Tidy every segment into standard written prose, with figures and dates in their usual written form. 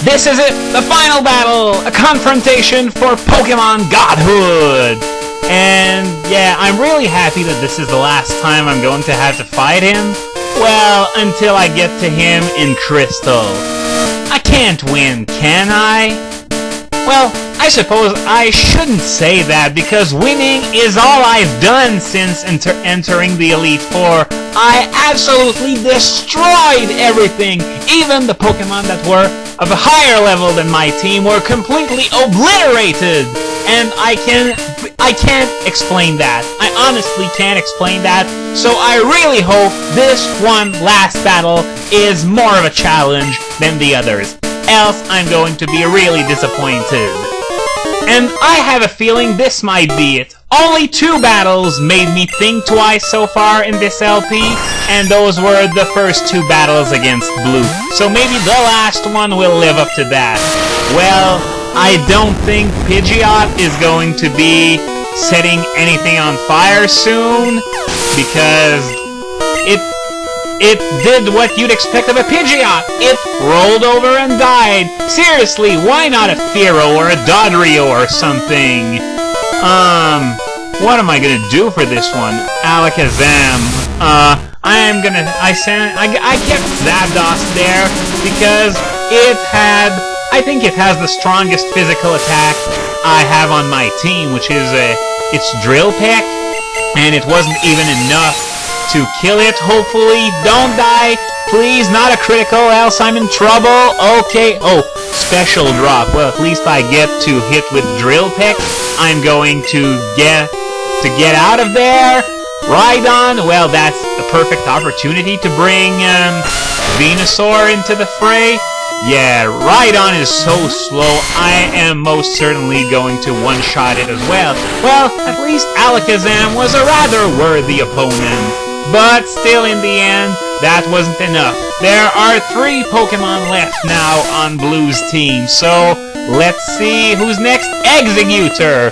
This is it, the final battle, a confrontation for Pokemon Godhood. And yeah, I'm really happy that this is the last time I'm going to have to fight him. Well, until I get to him in Crystal. I can't win, can I? Well, I suppose I shouldn't say that, because winning is all I've done since entering the Elite Four. I absolutely destroyed everything. Even the Pokemon that were of a higher level than my team were completely obliterated. And I can't explain that. I honestly can't explain that. So I really hope this one last battle is more of a challenge than the others. Else I'm going to be really disappointed. And I have a feeling this might be it. Only 2 battles made me think twice so far in this LP, and those were the first 2 battles against Blue. So maybe the last one will live up to that. Well, I don't think Pidgeot is going to be setting anything on fire soon, because it did what you'd expect of a Pidgeot. It rolled over and died. Seriously, why not a Fearow or a Dodrio or something? What am I gonna do for this one? Alakazam. I kept Zapdos there because I think it has the strongest physical attack I have on my team, which is its Drill Peck, and it wasn't even enough to kill it. Hopefully, don't die. Please, not a critical, else I'm in trouble. Okay. Oh, special drop. Well, at least I get to hit with Drill Peck. I'm going to get out of there. Rhydon. Well, that's the perfect opportunity to bring Venusaur into the fray. Yeah, Rhydon is so slow, I am most certainly going to one-shot it as well. Well, at least Alakazam was a rather worthy opponent. But still, in the end, that wasn't enough. There are 3 Pokemon left now on Blue's team, so let's see who's next. Exeggutor!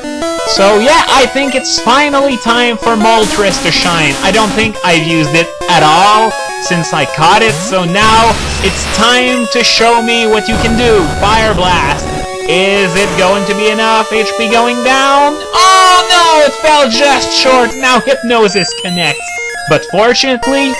So yeah, I think it's finally time for Moltres to shine. I don't think I've used it at all since I caught it, so now it's time to show me what you can do. Fire Blast. Is it going to be enough? HP going down? Oh no, it fell just short. Now Hypnosis connects. But fortunately,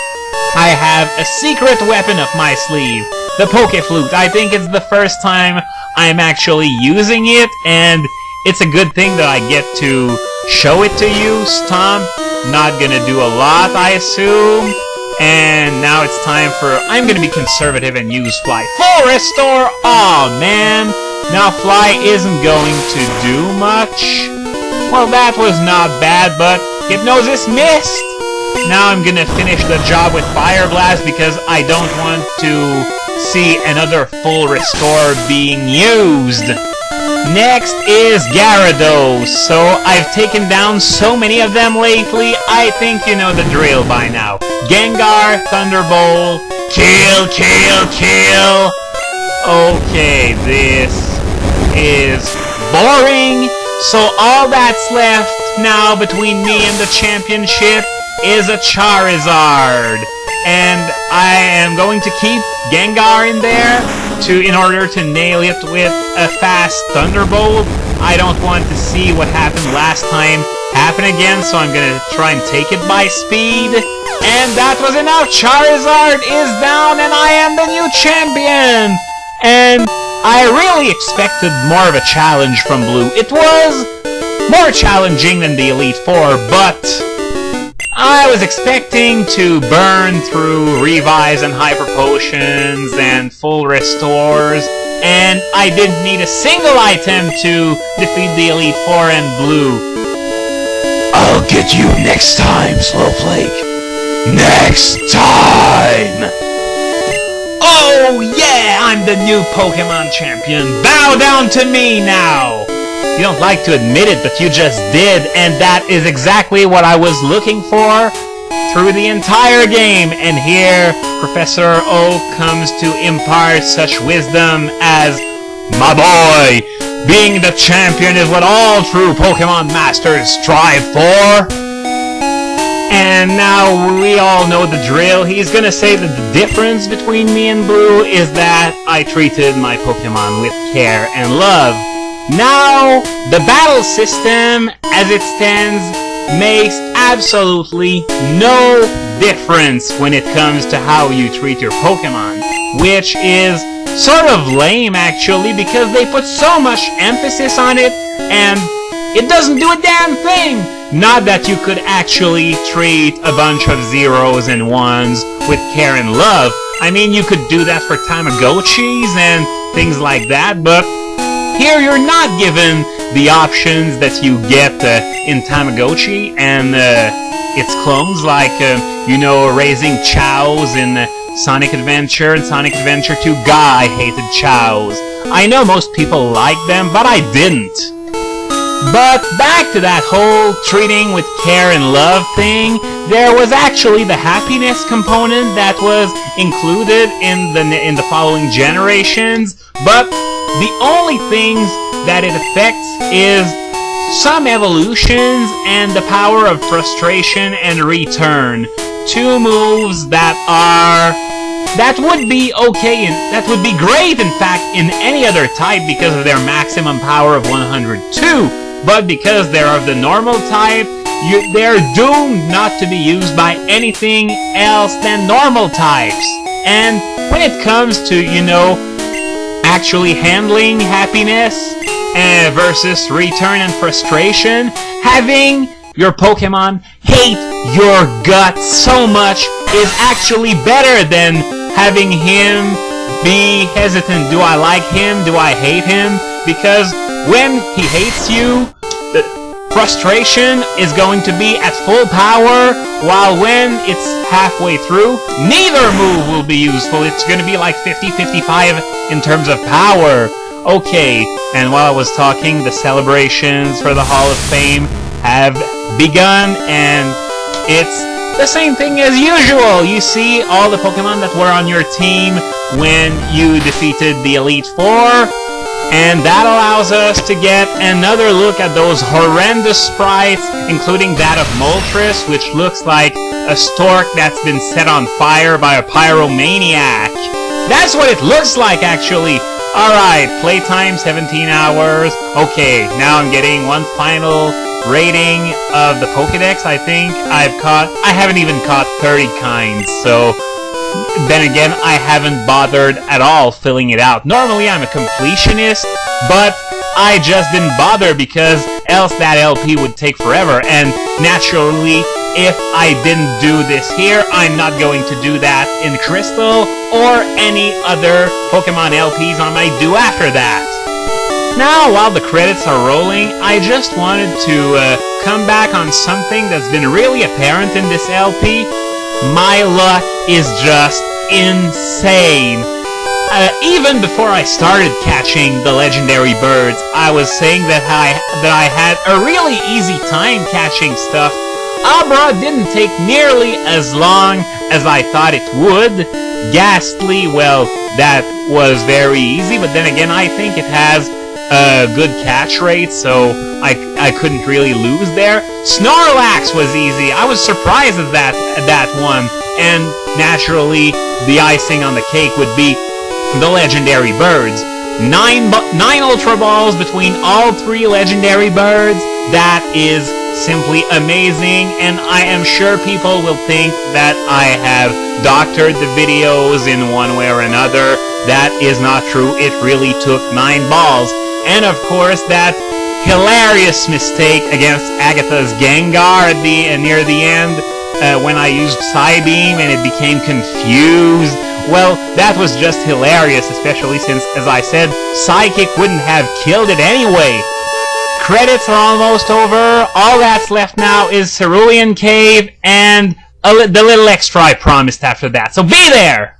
I have a secret weapon up my sleeve. The Pokeflute. I think it's the first time I'm actually using it, and it's a good thing that I get to show it to you. Stomp, not gonna do a lot, I assume. And now it's time for... I'm gonna be conservative and use Fly. Full Restore! Aw, man. Now Fly isn't going to do much. Well, that was not bad, but Hypnosis missed. Now I'm gonna finish the job with Fire Blast because I don't want to see another Full Restore being used. Next is Gyarados. So I've taken down so many of them lately, I think you know the drill by now. Gengar, Thunderbolt, kill, kill, kill. Okay, this is boring. So all that's left now between me and the championship is a Charizard. And I am going to keep Gengar in there in order to nail it with a fast Thunderbolt. I don't want to see what happened last time happen again, so I'm gonna try and take it by speed. And that was enough. Charizard is down, and I am the new champion. And I really expected more of a challenge from Blue. It was more challenging than the Elite Four, but I was expecting to burn through Revives and Hyper Potions and Full Restores, and I didn't need a single item to defeat the Elite Four and Blue. I'll get you next time, Slowflake. Next time! Oh yeah, I'm the new Pokemon champion. Bow down to me now! You don't like to admit it, but you just did, and that is exactly what I was looking for through the entire game. And here, Professor Oak comes to impart such wisdom as, my boy, being the champion is what all true Pokemon masters strive for. And now we all know the drill. He's gonna say that the difference between me and Blue is that I treated my Pokemon with care and love. Now, the battle system, as it stands, makes absolutely no difference when it comes to how you treat your Pokemon, which is sort of lame, actually, because they put so much emphasis on it, and it doesn't do a damn thing! Not that you could actually treat a bunch of zeros and ones with care and love. I mean, you could do that for Tamagotchis and things like that, but here you're not given the options that you get in Tamagotchi and its clones, like, raising chows in Sonic Adventure and Sonic Adventure 2. God, I hated chows. I know most people like them, but I didn't. But back to that whole treating with care and love thing, there was actually the happiness component that was included in the following generations, but the only things that it affects is some evolutions and the power of frustration and return. Two moves that would be okay, and that would be great, in fact, in any other type because of their maximum power of 102. But because they're of the normal type, they're doomed not to be used by anything else than normal types. And when it comes to, actually handling happiness versus return and frustration, having your Pokemon hate your guts so much is actually better than having him be hesitant. Do I like him? Do I hate him? Because when he hates you, the frustration is going to be at full power, while when it's halfway through, neither move will be useful. It's going to be like 50-55 in terms of power. Okay, and while I was talking, the celebrations for the Hall of Fame have begun, and it's the same thing as usual. You see all the Pokemon that were on your team when you defeated the Elite Four, and that allows us to get another look at those horrendous sprites, including that of Moltres, which looks like a stork that's been set on fire by a pyromaniac. That's what it looks like, actually. Alright, playtime 17 hours. Okay, now I'm getting one final rating of the Pokédex. I think I haven't even caught 30 kinds, so then again, I haven't bothered at all filling it out. Normally I'm a completionist, but I just didn't bother because else that LP would take forever, and naturally, if I didn't do this here, I'm not going to do that in Crystal or any other Pokemon LPs I might do after that. Now, while the credits are rolling, I just wanted to come back on something that's been really apparent in this LP. My luck is just insane. Even before I started catching the legendary birds, I was saying that I had a really easy time catching stuff. Abra didn't take nearly as long as I thought it would. Ghastly, well, that was very easy, but then again, I think it has a good catch rate, so I couldn't really lose there. Snorlax was easy. I was surprised at that one. And naturally, the icing on the cake would be the legendary birds. 9 Ultra Balls between all 3 legendary birds. That is simply amazing, and I am sure people will think that I have doctored the videos in one way or another. That is not true. It really took 9 balls. And of course, that hilarious mistake against Agatha's Gengar near the end, when I used Psybeam and it became confused. Well, that was just hilarious, especially since, as I said, Psychic wouldn't have killed it anyway. Credits are almost over. All that's left now is Cerulean Cave and the little extra I promised after that. So be there!